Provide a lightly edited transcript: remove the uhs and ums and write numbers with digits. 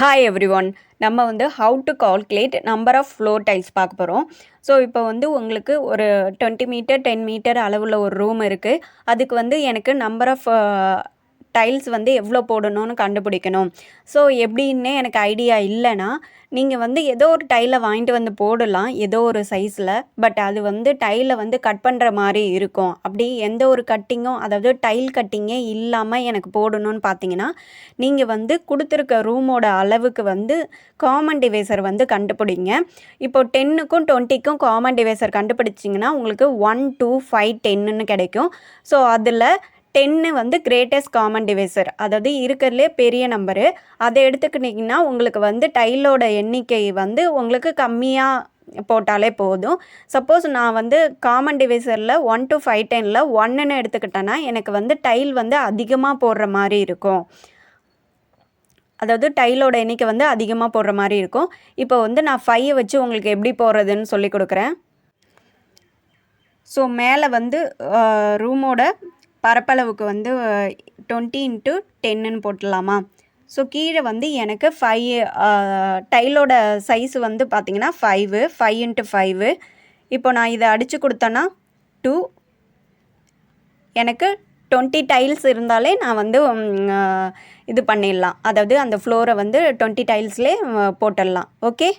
Hi everyone. நம்ம வந்து how to calculate number of floor tiles பார்க்க போகிறோம். ஸோ இப்போ வந்து உங்களுக்கு ஒரு 20 மீட்டர் 10 மீட்டர் அளவுள்ள ஒரு ரூம் இருக்குது. அதுக்கு வந்து எனக்கு நம்பர் ஆஃப் டைல்ஸ் வந்து எவ்வளோ போடணும்னு கண்டுபிடிக்கணும். ஸோ எப்படின்னே எனக்கு ஐடியா இல்லைன்னா நீங்கள் வந்து ஏதோ ஒரு டைலை வாங்கிட்டு வந்து போடலாம், ஏதோ ஒரு சைஸில். பட் அது வந்து டைலை வந்து கட் பண்ணுற மாதிரி இருக்கும். அப்படி எந்த ஒரு கட்டிங்கும், அதாவது டைல் கட்டிங்கே இல்லாமல் எனக்கு போடணும்னு பார்த்தீங்கன்னா, நீங்கள் வந்து கொடுத்துருக்க ரூமோட அளவுக்கு வந்து காமன் டிவைசர் வந்து கண்டுபிடிங்க. இப்போ 10க்கும் 20க்கும் காமன் டிவைசர் கண்டுபிடிச்சிங்கன்னா உங்களுக்கு 1 2 5 10ன்னு கிடைக்கும். ஸோ அதில் 10 வந்து கிரேட்டஸ்ட் காமன் டிவைசர், அதாவது இருக்கிறதுலே பெரிய நம்பரு. அதை எடுத்துக்கிட்டிங்கன்னா உங்களுக்கு வந்து டைலோட எண்ணிக்கை வந்து உங்களுக்கு கம்மியாக போட்டாலே போதும். சப்போஸ் நான் வந்து காமன் டிவைசரில் 1 to 5 10ல் 1ன்னு எடுத்துக்கிட்டேன்னா எனக்கு வந்து டைல் வந்து அதிகமாக போடுற மாதிரி இருக்கும். அதாவது டைலோட எண்ணிக்கை வந்து அதிகமாக போடுற மாதிரி இருக்கும். இப்போ வந்து நான் 5 வச்சு உங்களுக்கு எப்படி போடுறதுன்னு சொல்லி கொடுக்குறேன். ஸோ மேலே வந்து ரூமோட பரப்பளவுக்கு வந்து 20 into 10ன்னு போட்டுடலாமா? ஸோ கீழே வந்து எனக்கு 5 டைலோட சைஸு வந்து பார்த்திங்கன்னா 5 into 5. இப்போ நான் இதை அடித்து கொடுத்தேன்னா 2. எனக்கு 20 டைல்ஸ் இருந்தாலே நான் வந்து இது பண்ணிடலாம். அதாவது அந்த ஃப்ளோரை வந்து 20 டைல்ஸ்லேயே போட்டுடலாம். ஓகே.